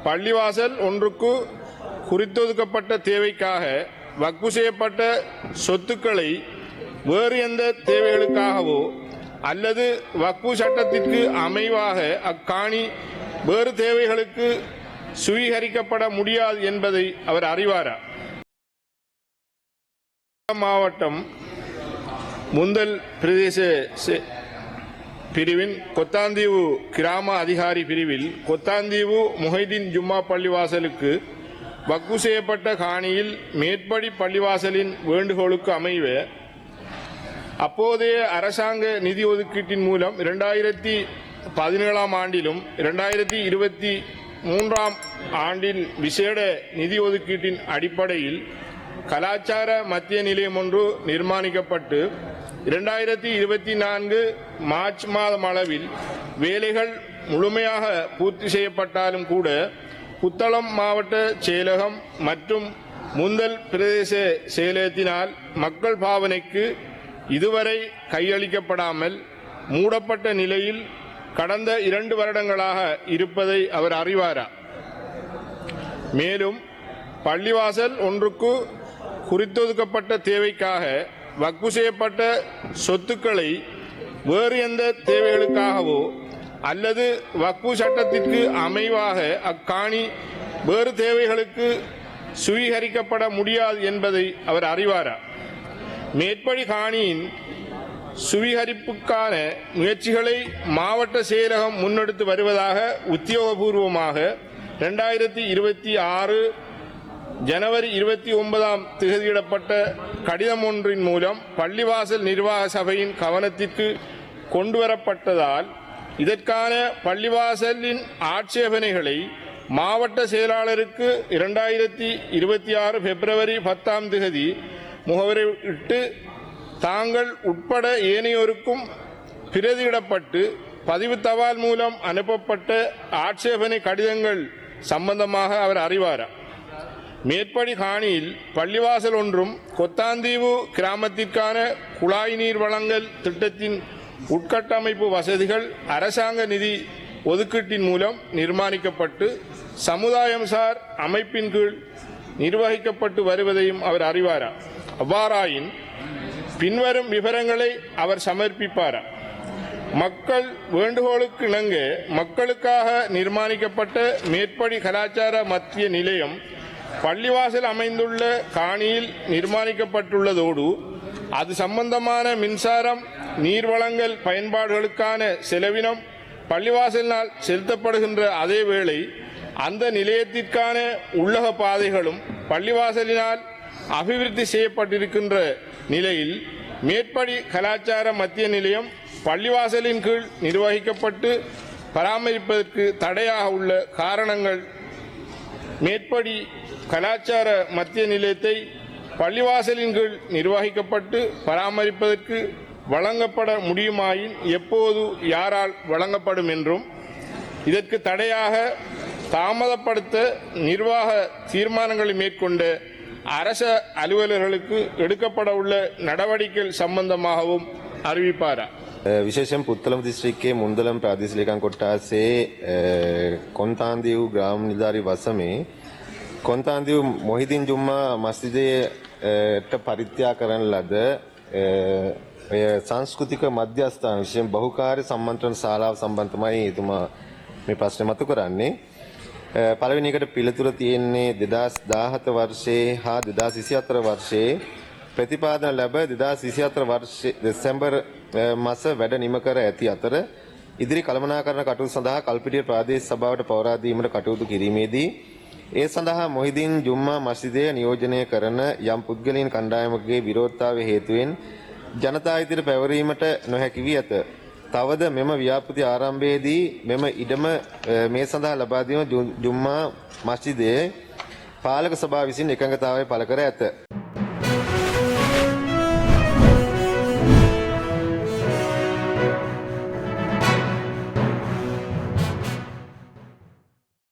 பள்ளிவாசல் ஒன்றுக்கு குறித்தொதுக்கப்பட்ட தேவைக்காக வக்ஃபு செய்யப்பட்ட சொத்துக்களை வேறு எந்த தேவைகளுக்காகவோ அல்லது வக்ஃபு சட்டத்திற்கு அமைவாக அக்காணி வேறு தேவைகளுக்கு சுவீகரிக்கப்பட முடியாது என்பதை அவர் அறிவாரா? மாவட்டம் முந்தல் பிரதேச பிரிவின் கொத்தாந்தீவு கிராம அதிகாரி பிரிவில் கொத்தாந்தீவு முஹைதீன் ஜும்மா பள்ளிவாசலுக்கு வக்ஃபு செய்யப்பட்ட காணியில் மேற்படி பள்ளிவாசலின் வேண்டுகோளுக்கு அமைவ அப்போதைய அரசாங்க நிதி ஒதுக்கீட்டின் மூலம் 2017 ஆண்டிலும் 2023 ஆண்டில் விசேட நிதி ஒதுக்கீட்டின் அடிப்படையில் கலாச்சார மத்திய நிலையம் ஒன்று நிர்மாணிக்கப்பட்டு 2024 மார்ச் மாதம் அளவில் வேலைகள் முழுமையாக பூர்த்தி செய்யப்பட்டாலும் கூட புத்தளம் மாவட்ட செயலகம் மற்றும் முந்தல் பிரதேச செயலகத்தினால் மக்கள் பாவனைக்கு இதுவரை கையளிக்கப்படாமல் மூடப்பட்ட நிலையில் கடந்த 2 வருடங்களாக இருப்பதை அவர் அறிவாரா? மேலும் பள்ளிவாசல் ஒன்றுக்கு குறித்தொதுக்கப்பட்ட தேவைக்காக வக்ஃபு செய்யப்பட்ட சொத்துக்களை வேறு எந்த தேவைகளுக்காகவோ அல்லது வக்ஃபு சட்டத்திற்கு அமைவாக அக்காணி வேறு தேவைகளுக்கு சுவீகரிக்கப்பட முடியாது என்பதை அவர் அறிவாரா? மேற்படி காணியின் சுவீகரிப்புக்கான முயற்சிகளை மாவட்ட செயலகம் முன்னெடுத்து வருவதாக உத்தியோகபூர்வமாக 2026 ஜனவரி 29 தேதியிடப்பட்ட கடிதம் ஒன்றின் மூலம் பள்ளிவாசல் நிர்வாக சபையின் கவனத்திற்கு கொண்டுவரப்பட்டதால் இதற்கான பள்ளிவாசலின் ஆட்சேபனைகளை மாவட்ட செயலாளருக்கு 2026 பிப்ரவரி 10 தேதி முகவரியிட்டு தாங்கள் உட்பட ஏனையோருக்கும் பிரதியிடப்பட்டு பதிவு தபால் மூலம் அனுப்பப்பட்ட ஆட்சேபனை கடிதங்கள் சம்பந்தமாக அவர் அறிவாரா? மேற்படி காணியில் பள்ளிவாசல் ஒன்றும் கொத்தாந்தீவு கிராமத்திற்கான குழாய் நீர் வழங்கல் திட்டத்தின் உட்கட்டமைப்பு வசதிகள் அரசாங்க நிதி ஒதுக்கீட்டின் மூலம் நிர்மாணிக்கப்பட்டு சமுதாயம்சார் அமைப்பின் கீழ் நிர்வகிக்கப்பட்டு வருவதையும் அவர் அறிவாரா? அவ்வாறாயின் பின்வரும் விவரங்களை அவர் சமர்ப்பிப்பாரா? மக்கள் வேண்டுகோளுக்கு இணங்க மக்களுக்காக நிர்மாணிக்கப்பட்ட மேற்படி கலாச்சார மத்திய நிலையம் பள்ளிவாசல் அமைந்துள்ள காணியில் நிர்மாணிக்கப்பட்டுள்ளதோடு அது சம்பந்தமான மின்சாரம் நீர் வழங்கல் பயன்பாடுகளுக்கான செலவினம் பள்ளிவாசலினால் செலுத்தப்படுகின்ற அதே வேளை அந்த நிலையத்திற்கான உள்ளக பாதைகளும் பள்ளிவாசலினால் அபிவிருத்தி செய்யப்பட்டிருக்கின்ற நிலையில் மேற்படி கலாச்சார மத்திய நிலையம் பள்ளிவாசலின் கீழ் நிர்வகிக்கப்பட்டு பராமரிப்பதற்கு தடையாக உள்ள காரணங்கள் மேற்படி கலாச்சார மத்திய நிலையத்தை பள்ளிவாசலின் கீழ் நிர்வகிக்கப்பட்டு பராமரிப்பதற்கு வழங்கப்பட முடியுமாயின் எப்போது யாரால் வழங்கப்படும் என்றும் இதற்கு தடையாக தாமதப்படுத்த நிர்வாக தீர்மானங்களை மேற்கொண்ட அரச அலுவலர்களுக்கு எடுக்கப்பட உள்ள நடவடிக்கைகள் சம்பந்தமாகவும் அறிவிப்பாரா? විශේෂයෙන් පුත්තලම දිස්ත්‍රික්කයේ මුන්දලම් ප්‍රාදේශීය ලේකම් කොට්ටාසේ කොන්තාන්දිව් ග්‍රාම නිලධාරී වසමේ කොන්තාන්දිව් මොහිදින් ජුම්මා මස්ජිදයට පරිත්‍යාග කරන ලද සංස්කෘතික මධ්‍යස්ථාන විශේෂයෙන් බහුකාර්ය සම්මන්ත්‍රණ ශාලාව සම්බන්ධමයි එතුමා මේ ප්‍රශ්නේ මතු කරන්නේ. පළවෙනි එකට පිළිතුර තියෙන්නේ 2017 වර්ෂයේ හා 2024 වර්ෂයේ ප්‍රතිපාදන ලැබ 2024 වර්ෂයේ දෙසැම්බර් මාස වැඩ නිම කර ඇති අතර ඉදිරි කළමනාකරණ කටයුතු සඳහා කල්පිටිය ප්‍රාදේශීය සභාවට පවරා දීමට කටයුතු කිරීමේදී ඒ සඳහා මොහිදින් ජුම්මා මස්ජිදය නියෝජනය කරන යම් පුද්ගලයන් කණ්ඩායමකගේ විරෝධතාවය හේතුවෙන් ජනතා ඉදිරියට පැවරීමට නොහැකි වී ඇත. තවද මෙම ව්‍යාපෘති ආරම්භයේදී මෙම ඉඩම මේ සඳහා ලබා දීම ජුම්මා මස්ජිදයේ පාලක සභාව විසින් එකඟතාවය පළ කර ඇත.